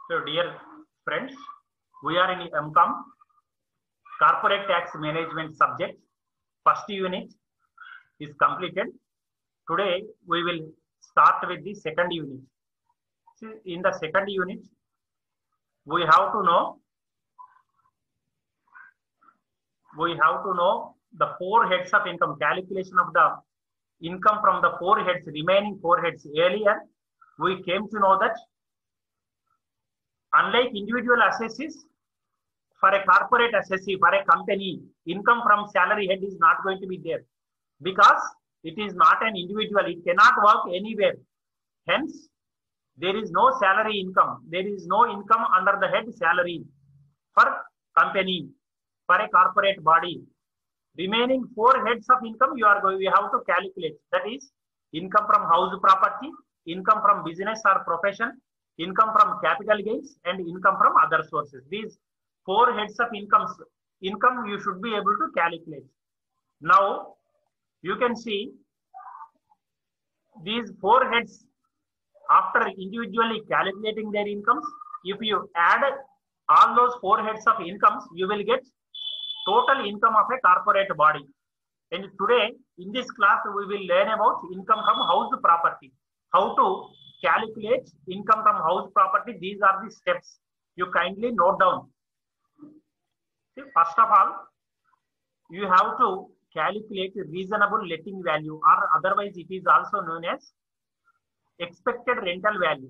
So dear friends, we are in MCOM, Corporate Tax Management subject. First unit is completed. Today we will start with the second unit. See, in the second unit, we have to know the four heads of income, calculation of the income from the four heads, remaining four heads. Earlier, we came to know that unlike individual assessees, for a corporate assessee, for a company, income from salary head is not going to be there because it is not an individual. It cannot work anywhere. Hence, there is no salary income. There is no income under the head salary for company, for a corporate body. Remaining four heads of income we have to calculate. That is income from house property, income from business or profession, income from capital gains, and income from other sources. These four heads of income you should be able to calculate. Now you can see these four heads. After individually calculating their incomes, if you add all those four heads of incomes, you will get total income of a corporate body. And today, in this class, we will learn about income from house property. How to calculate income from house property. These are the steps. You kindly note down. See, first of all, you have to calculate reasonable letting value, or otherwise it is also known as expected rental value.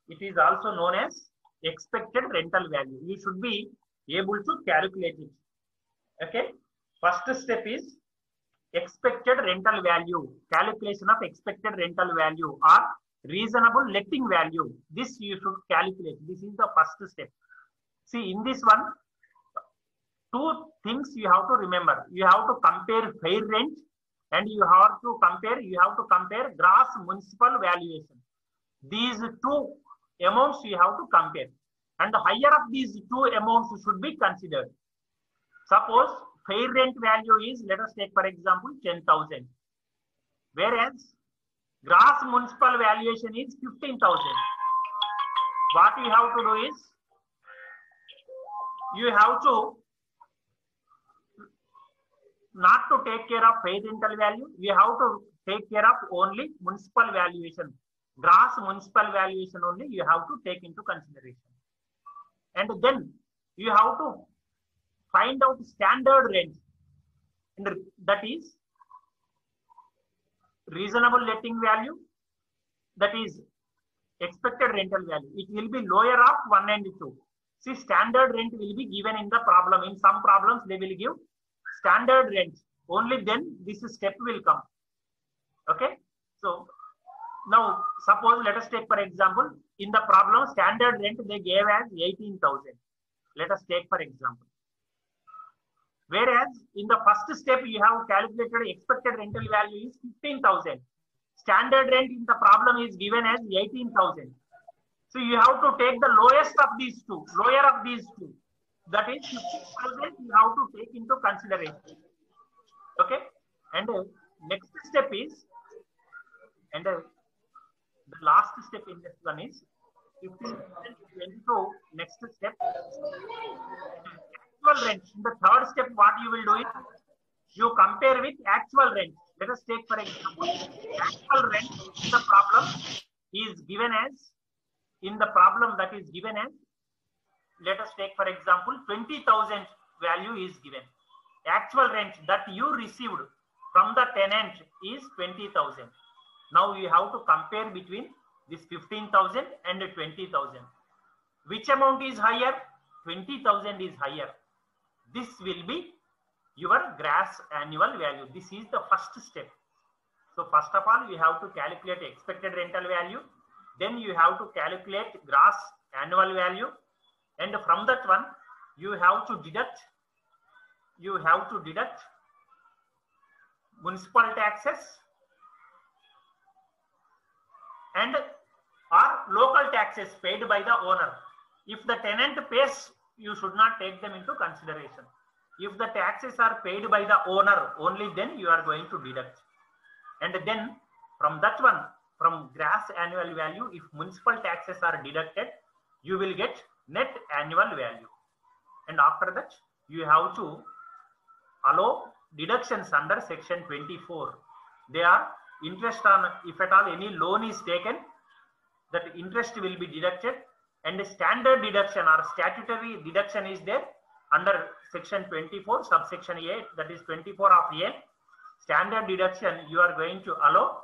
It is also known as expected rental value. You should be able to calculate it. Okay. First step is expected rental value. Calculation of expected rental value or reasonable letting value. This you should calculate. This is the first step. See, in this one, two things you have to remember. You have to compare fair rent, and you have to compare gross municipal valuation. These two amounts you have to compare, and the higher of these two amounts should be considered. Suppose fair rent value is, let us take for example 10,000, whereas gross municipal valuation is 15,000. What you have to do is, you have to not to take care of fair rental value, you have to take care of only municipal valuation. Gross municipal valuation only you have to take into consideration. And then you have to find out standard rent, and that is reasonable letting value, that is expected rental value. It will be lower of 1 and 2. See, standard rent will be given in the problem. In some problems they will give standard rent. Only then this step will come. Okay. So now suppose, let us take for example, in the problem standard rent they gave as 18,000. Let us take for example. Whereas in the first step you have calculated expected rental value is 15,000. Standard rent in the problem is given as 18,000. So you have to take the lowest of these two, lower of these two. That is 15,000 you have to take into consideration. Okay. And next step is, and the last step in this one is 15,022. Next step, actual rent. In the third step, what you will do is, you compare with actual rent. Let us take for example, actual rent in the problem is given as, let us take for example 20,000 value is given. Actual rent that you received from the tenant is 20,000. Now you have to compare between this 15,000 and 20,000. Which amount is higher? 20,000 is higher. This will be your gross annual value. This is the first step. So first of all, you have to calculate expected rental value. Then you have to calculate gross annual value. And from that one, you have to deduct municipal taxes and or local taxes paid by the owner. If the tenant pays, you should not take them into consideration. If the taxes are paid by the owner, only then you are going to deduct. And then from that one, from gross annual value, if municipal taxes are deducted, you will get net annual value. And after that, you have to allow deductions under section 24. They are interest on, if at all any loan is taken, that interest will be deducted, and a standard deduction or statutory deduction is there under section 24 subsection A, that is 24 of A. Standard deduction you are going to allow,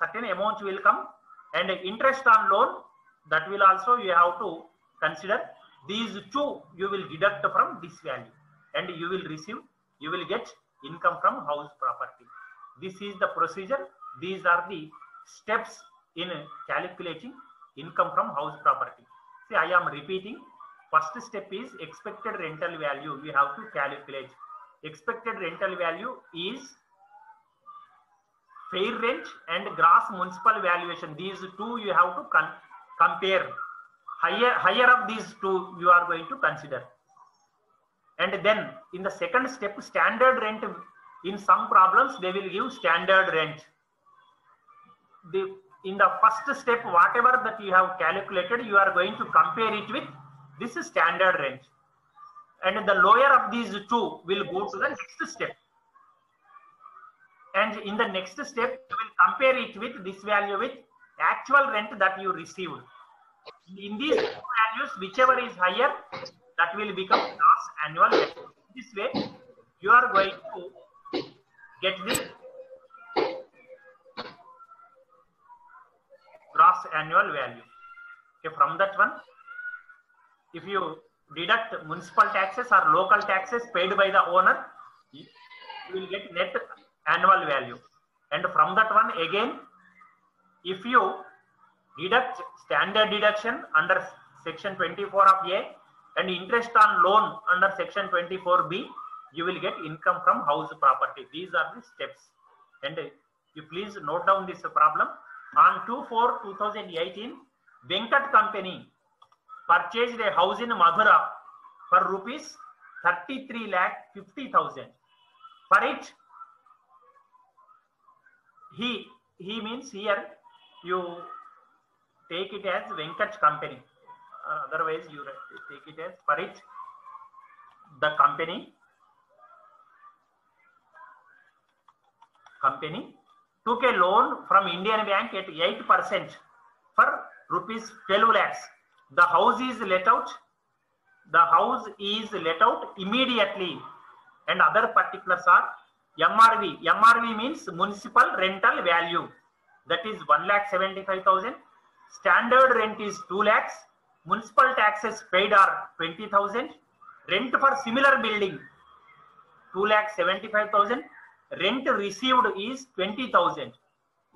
certain amount will come, and interest on loan, that will also you have to consider. These two you will deduct from this value, and you will get income from house property. This is the procedure. These are the steps in calculating income from house property. See, I am repeating. First step is expected rental value. We have to calculate. Expected rental value is fair rent and gross municipal valuation. These two you have to compare. Higher of these two you are going to consider. And then in the second step, standard rent, in some problems they will give standard rent. In the first step, whatever that you have calculated, you are going to compare it with this standard rent. And the lower of these two will go to the next step. And in the next step, you will compare it with this value with actual rent that you received. In these two values, whichever is higher, that will become gross annual value. This way, you are going to get the gross annual value. Okay, from that one, if you deduct municipal taxes or local taxes paid by the owner, you will get net annual value. And from that one again, if you deduct standard deduction under section 24 of A and interest on loan under section 24B, you will get income from house property. These are the steps. And you please note down this problem. On 2/4/2018, Venkat Company purchased a house in Madura for rupees 33,50,000. For it, he means here you take it as Venkat Company. Otherwise, you take it as for it. The company took a loan from Indian Bank at 8% for rupees 12 lakhs. The house is let out. The house is let out immediately, and other particulars are MRV. MRV means municipal rental value. That is 1,75,000. Standard rent is 2 lakhs. Municipal taxes paid are 20,000. Rent for similar building 2,75,000. Rent received is 20,000.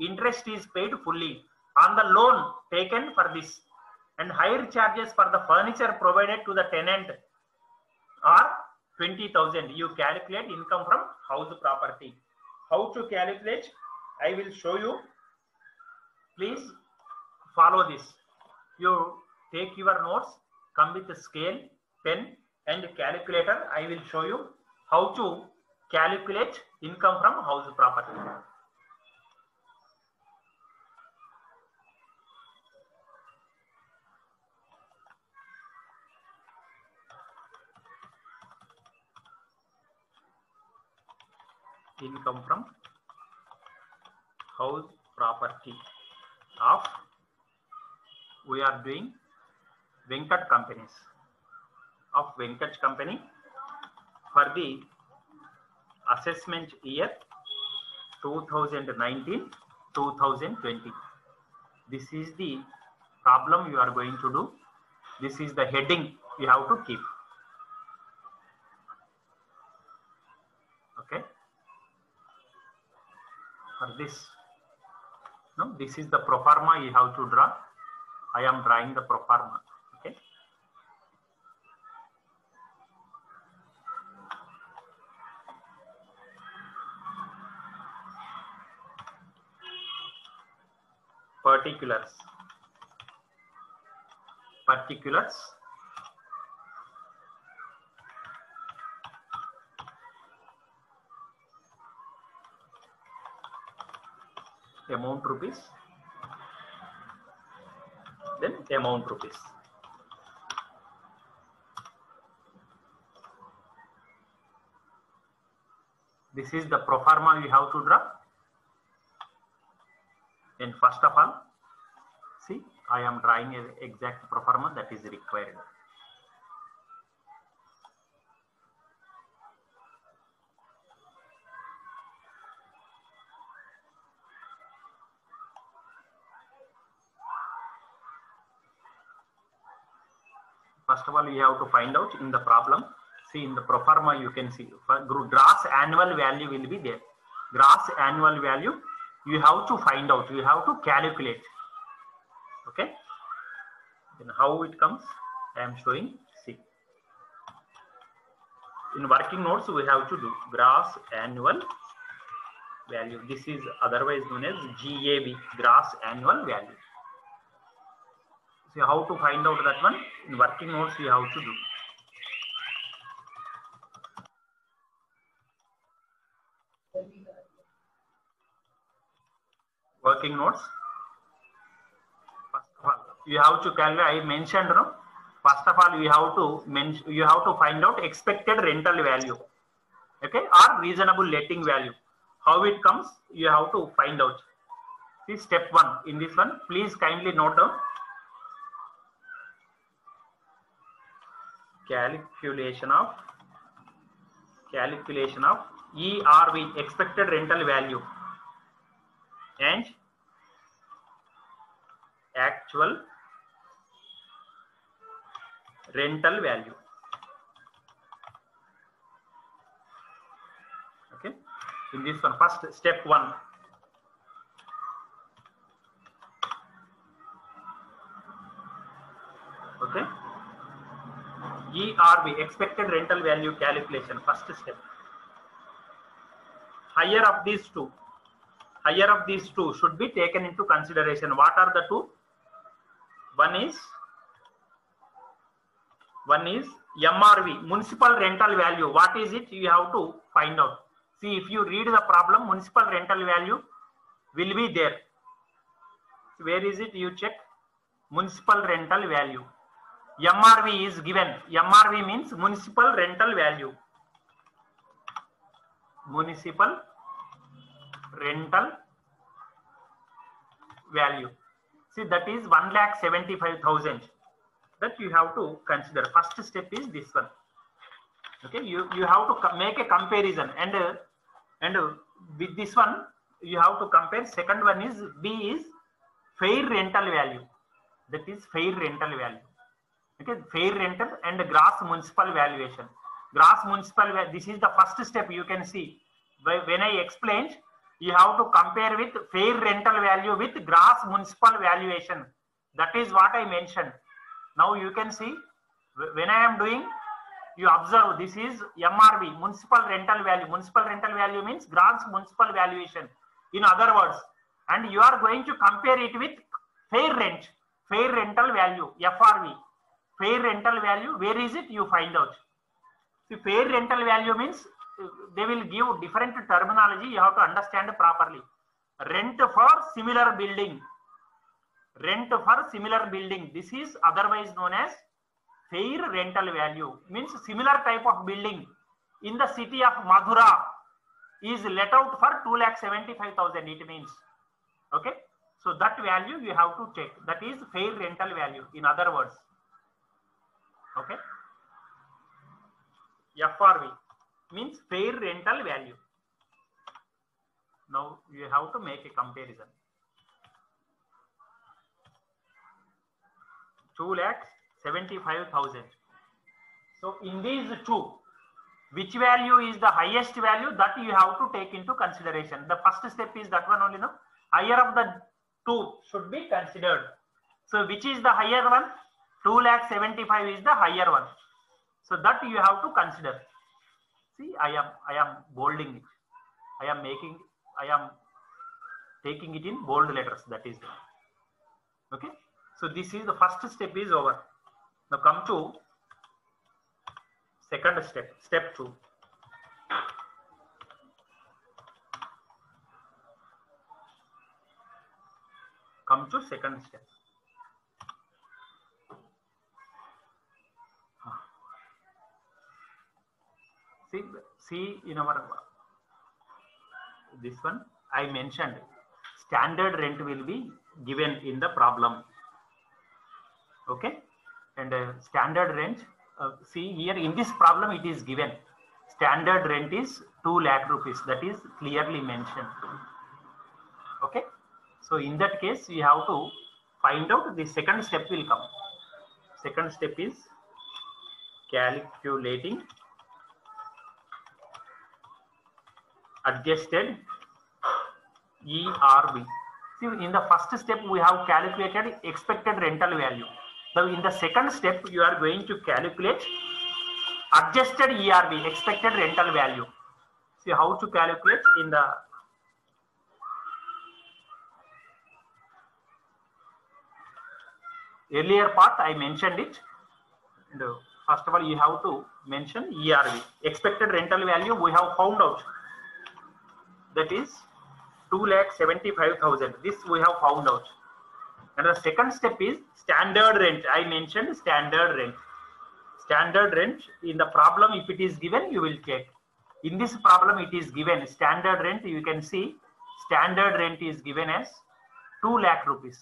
Interest is paid fully on the loan taken for this, and higher charges for the furniture provided to the tenant are 20,000. You calculate income from house property. How to calculate? I will show you. Please follow this. You take your notes, come with a scale, pen and calculator. I will show you how to calculate income from house property. Income from house property of, we are doing Venkat companies, of Venkat company for the assessment year 2019-2020. This is the problem you are going to do. This is the heading you have to keep. Okay. For this, no, this is the proforma you have to draw. I am drawing the proforma. Okay. Particulars. Amount rupees. Then amount rupees. This is the pro forma we have to draw. And first of all, see, I am drawing an exact pro forma that is required. First of all, you have to find out in the problem. See, in the pro forma, you can see gross annual value will be there. Gross annual value, you have to find out, you have to calculate. Okay. Then how it comes, I am showing. See, in working notes, we have to do gross annual value. This is otherwise known as GAV, gross annual value. See how to find out that one. In working notes, we have to do. Working notes. First of all, you have to calculate. I mentioned, no. First of all, you have to find out expected rental value, okay, or reasonable letting value. How it comes, you have to find out. See, step 1 in this one. Please kindly note down. Calculation of ERV, expected rental value, and actual rental value. Okay, in this one, first step 1. Okay, ERV, expected rental value calculation, first step. Higher of these two should be taken into consideration. What are the two? One is MRV, municipal rental value. What is it? You have to find out. See, if you read the problem, municipal rental value will be there. Where is it? You check. Municipal rental value. MRV is given. MRV means municipal rental value. Municipal rental value. See, that is 1,75,000. That you have to consider. First step is this one. Okay, you have to make a comparison, and with this one you have to compare. Second one is B is fair rental value. That is fair rental value. Okay, fair rental and gross municipal valuation. Gross municipal, this is the first step. You can see when I explained, you have to compare with fair rental value with gross municipal valuation. That is what I mentioned. Now you can see when I am doing, you observe this is MRV, municipal rental value. Municipal rental value means gross municipal valuation, in other words. And you are going to compare it with fair rental value, FRV. Fair rental value, where is it? You find out. See, fair rental value means they will give different terminology. You have to understand properly. Rent for similar building. Rent for similar building. This is otherwise known as fair rental value. Means similar type of building in the city of Madura is let out for 2,75,000. It means, okay. So that value you have to check. That is fair rental value. In other words, okay. FRV means fair rental value. Now you have to make a comparison. 2,75,000. So in these two, which value is the highest value? That you have to take into consideration. The first step is that one only, no? Higher of the two should be considered. So which is the higher one? 2,75,000 is the higher one. So that you have to consider. See, I am bolding it. I am taking it in bold letters. That is okay. So this is the first step is over. Now come to second step, step 2. Come to second step. See in our this one I mentioned standard rent will be given in the problem. Okay, and standard rent, see here in this problem it is given standard rent is 2 lakh rupees, that is clearly mentioned. Okay, so in that case we have to find out the second step will come. Second step is calculating adjusted ERV. See, in the first step we have calculated expected rental value. Now in the second step you are going to calculate adjusted ERV, expected rental value. See how to calculate in the earlier part I mentioned it. And first of all you have to mention ERV, expected rental value. We have found out that is 2,75,000. This we have found out. And the second step is standard rent. I mentioned standard rent. Standard rent in the problem, if it is given, you will check. In this problem, it is given standard rent. You can see standard rent is given as 2 lakh rupees.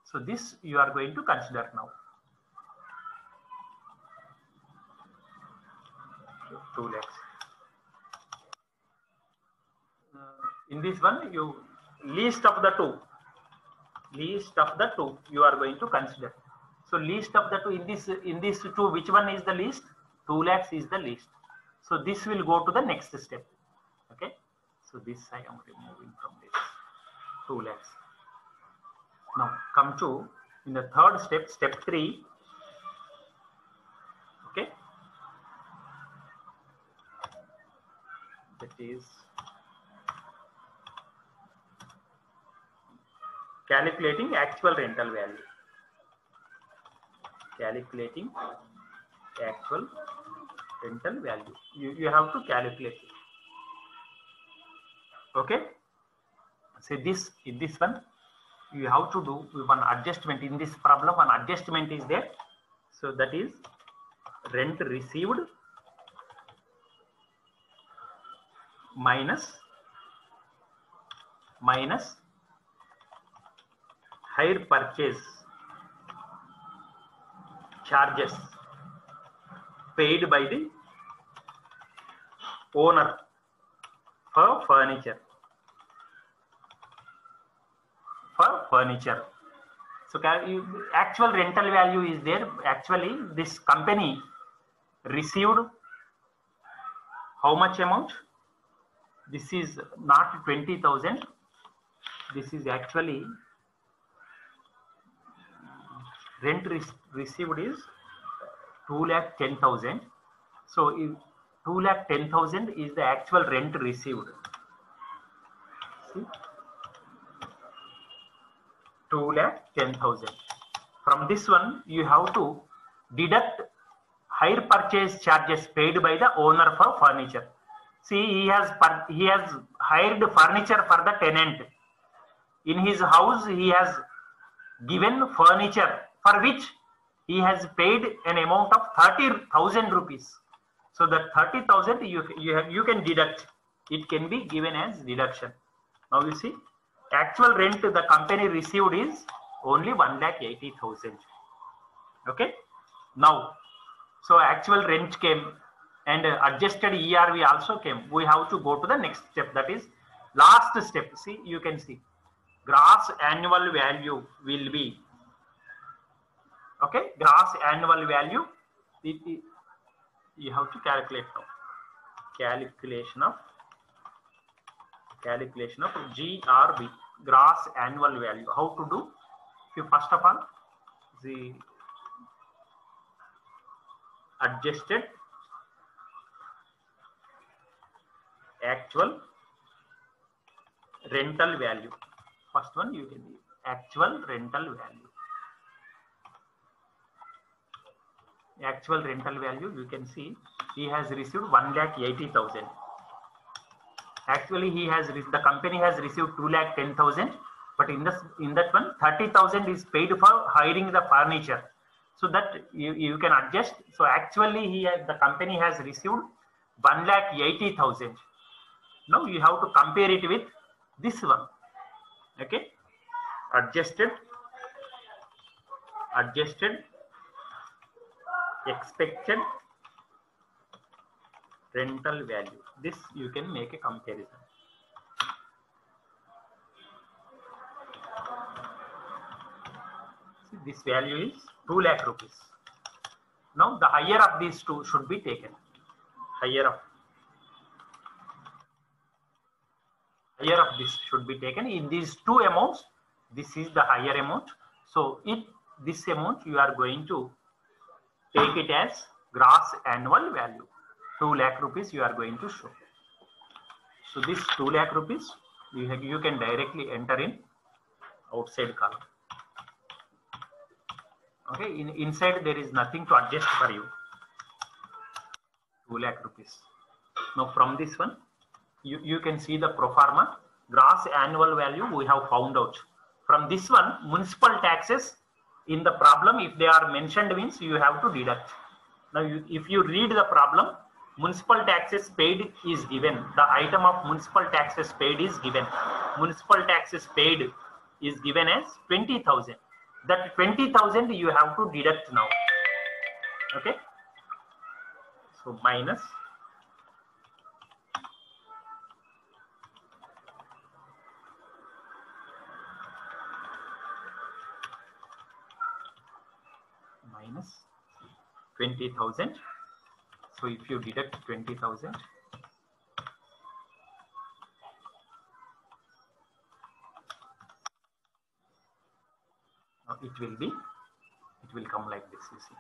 So this you are going to consider now. 2 lakhs. In this one, you least of the two you are going to consider. So least of the two, in this two, which one is the least? 2 lakhs is the least. So this will go to the next step. Okay, so this I am removing from this 2 lakhs. Now come to in the third step, step 3. Okay, that is calculating actual rental value. Calculating actual rental value. You have to calculate it. Okay. So this in this one you have to do one adjustment. In this problem, one adjustment is there. So that is rent received minus hire purchase charges paid by the owner for furniture. So actual rental value is there. Actually, this company received how much amount? This is not 20,000. This is actually rent received is 2,10,000. So 2,10,000 is the actual rent received. See? 2,10,000. From this one, you have to deduct hire purchase charges paid by the owner for furniture. See, he has hired furniture for the tenant. In his house, he has given furniture for which he has paid an amount of 30,000 rupees. So that 30,000 you can deduct. It can be given as deduction. Now you see, actual rent the company received is only 1,80,000. Okay. Now, so actual rent came and adjusted ERV also came. We have to go to the next step. That is last step. See, you can see gross annual value will be. Okay, gross annual value. You have to calculate now. Calculation of GRV, gross annual value. How to do? You first of all the adjusted actual rental value. First one you can use actual rental value. Actual rental value, you can see he has received 1,80,000. Actually, the company has received 2,10,000, but in that one 30,000 is paid for hiring the furniture. So that you can adjust. So actually, the company has received 1,80,000. Now you have to compare it with this one. Okay, adjusted expected rental value. This you can make a comparison. See, this value is 2 lakh rupees. Now the higher of these two should be taken. Higher of this should be taken. In these two amounts, this is the higher amount. So if this amount you are going to take it as gross annual value. 2 lakh rupees you are going to show. So this 2 lakh rupees you can directly enter in outside column. Okay, inside there is nothing to adjust for you. 2 lakh rupees. Now from this one, you can see the pro forma gross annual value we have found out. From this one, municipal taxes in the problem, if they are mentioned, means you have to deduct. Now if you read the problem, municipal taxes paid is given. The item of municipal taxes paid is given. Municipal taxes paid is given as 20,000. That 20,000 you have to deduct now. Okay. So minus minus 20,000. So if you deduct 20,000, it will come like this, you see.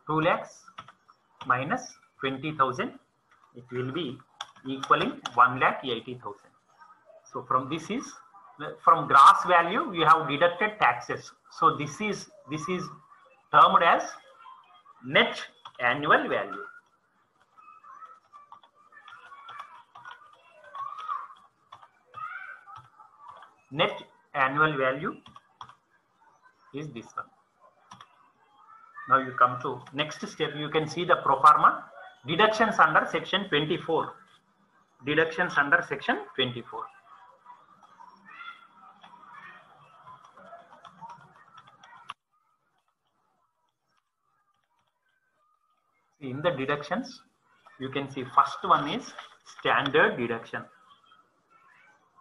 Two lakhs minus 20,000, it will be equaling 1,80,000. So from this is, from gross value you have deducted taxes. So this is termed as net annual value. Net annual value is this one. Now you come to next step. You can see the pro forma deductions under section 24. Deductions under section 24. In the deductions, you can see first one is standard deduction.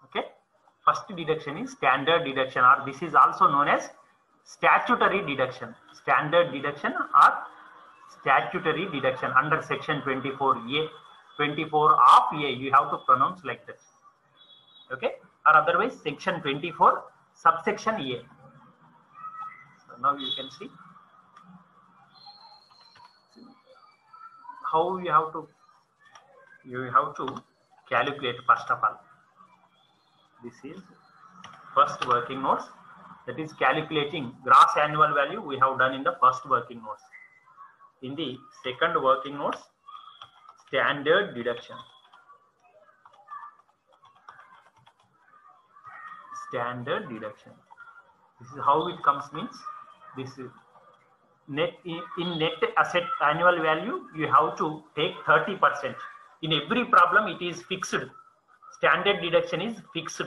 Okay, first deduction is standard deduction, or this is also known as statutory deduction. Standard deduction or statutory deduction under section 24A, 24 of A, you have to pronounce like this. Okay, or otherwise section 24 subsection A. So now you can see how you have to calculate. First of all, this is first working notes, that is calculating gross annual value we have done in the first working notes. In the second working notes, standard deduction. Standard deduction. This is how it comes, means this is net in net asset annual value you have to take 30%. In every problem it is fixed. Standard deduction is fixed.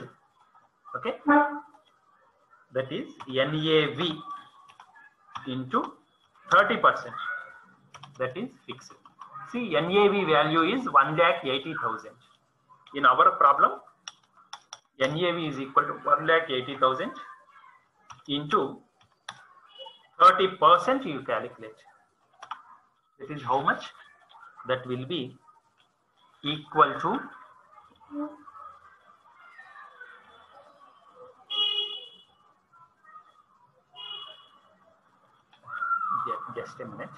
Okay, that is NAV into 30%. That is fixed. See, NAV value is 1,80,000. In our problem, NAV is equal to 1,80,000 into 30% you calculate. That is how much? That will be equal to just a minute.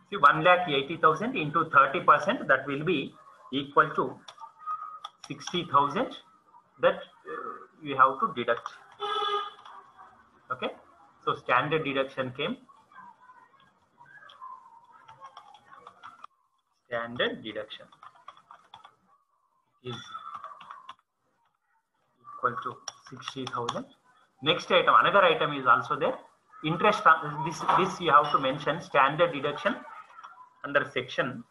See, 1,80,000 into 30%, that will be equal to 60,000. That you have to deduct. Okay, so standard deduction came. Standard deduction is equal to 60,000. Next item, another item is also there. Interest on this you have to mention standard deduction under section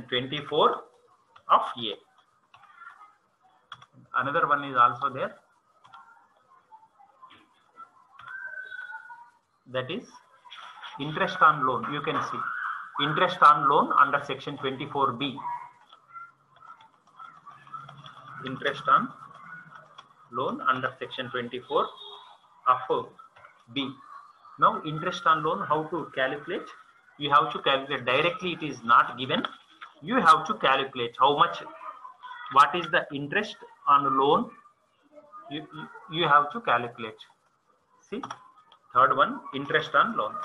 24 of A. Another one is also there. That is interest on loan. You can see interest on loan under section 24B. Interest on loan under section 24 of B. Now interest on loan, how to calculate? You have to calculate directly. It is not given. You have to calculate how much, what is the interest on loan. You have to calculate. See, third one, interest on loan.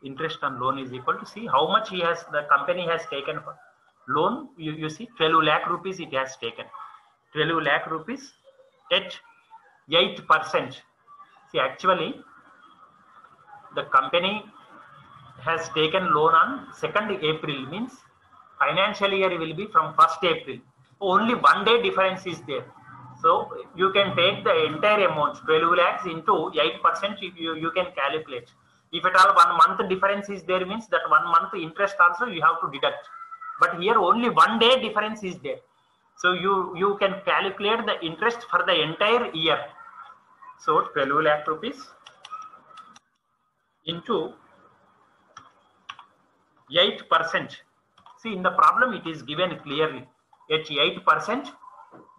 Interest on loan is equal to, see how much the company has taken for loan. You see 12 lakh rupees it has taken. 12 lakh rupees at 8%. See, actually the company has taken loan on 2nd April, means financial year will be from 1st April. Only 1 day difference is there. So you can take the entire amount, 12 lakhs into 8%, you can calculate. If at all 1 month difference is there, means that 1 month interest also you have to deduct. But here only 1 day difference is there. So you can calculate the interest for the entire year. So 12 lakh rupees into 8%. See, in the problem it is given clearly. At 8%,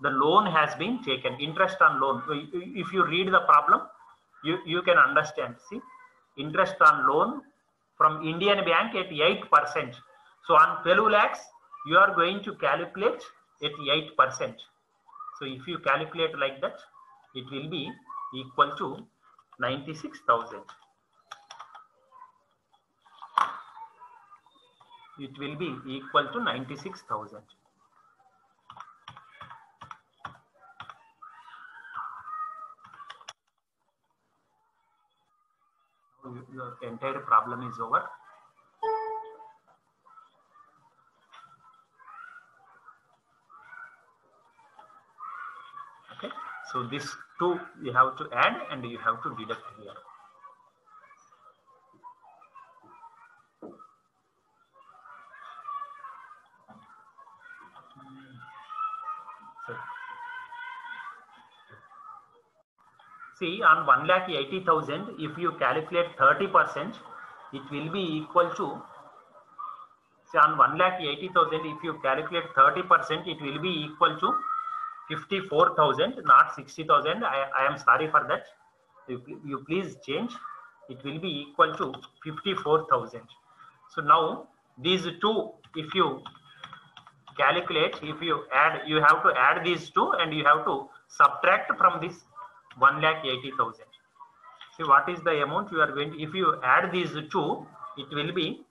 the loan has been taken. Interest on loan. If you read the problem, you can understand. See, interest on loan from Indian Bank at 8%. So on 12 lakhs, you are going to calculate at 8%. So if you calculate like that, it will be equal to 96,000. It will be equal to 96,000. The entire problem is over. Okay, so this 2 you have to add and you have to deduct here. See, on 1,80,000, if you calculate 30%, it will be equal to, see, on 1,80,000, if you calculate 30%, it will be equal to 54,000, not 60,000. I am sorry for that. You please change. It will be equal to 54,000. So now these two, if you calculate, if you add, you have to add these two and you have to subtract from this 1,80,000. See, what is the amount you are going to, if you add these two, it will be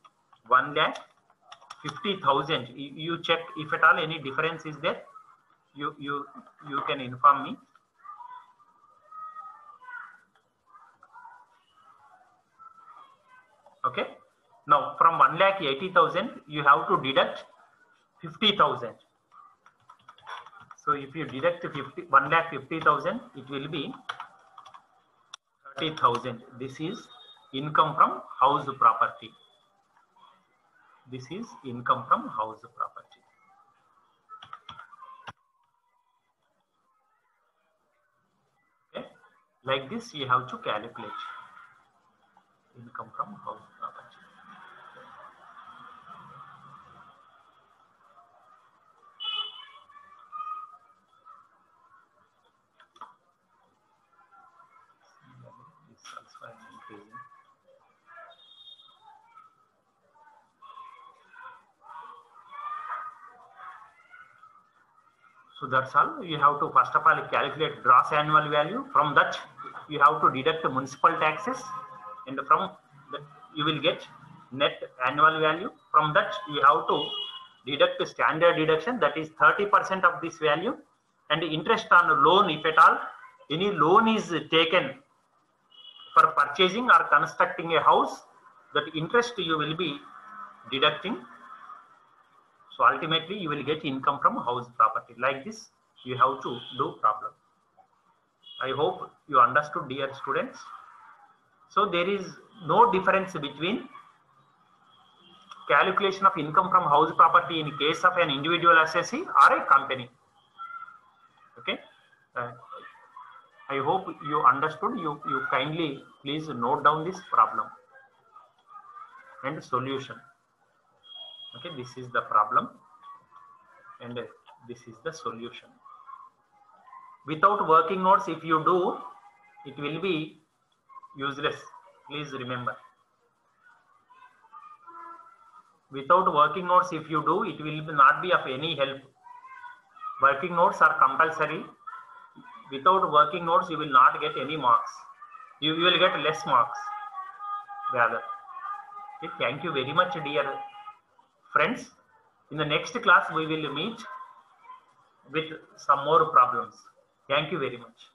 1,50,000. You check if at all any difference is there. You can inform me. Okay. Now from 1,80,000, you have to deduct 50,000. So if you deduct 1,50,000, it will be 30,000. This is income from house property. This is income from house property. Okay, like this you have to calculate income from house property. So that's all. You have to first of all calculate gross annual value. From that, you have to deduct the municipal taxes, and from that you will get net annual value. From that, you have to deduct the standard deduction, that is 30% of this value, and interest on a loan, if at all any loan is taken for purchasing or constructing a house, that interest you will be deducting. So ultimately you will get income from house property. Like this you have to do problem. I hope you understood, dear students. So there is no difference between calculation of income from house property in case of an individual assessee or a company. Okay. I hope you understood. You kindly please note down this problem and solution. Okay, this is the problem and this is the solution. Without working notes, if you do, it will be useless. Please remember. Without working notes, if you do, it will not be of any help. Working notes are compulsory. Without working notes, you will not get any marks. You will get less marks rather. Okay, thank you very much, dear friends. In the next class, we will meet with some more problems. Thank you very much.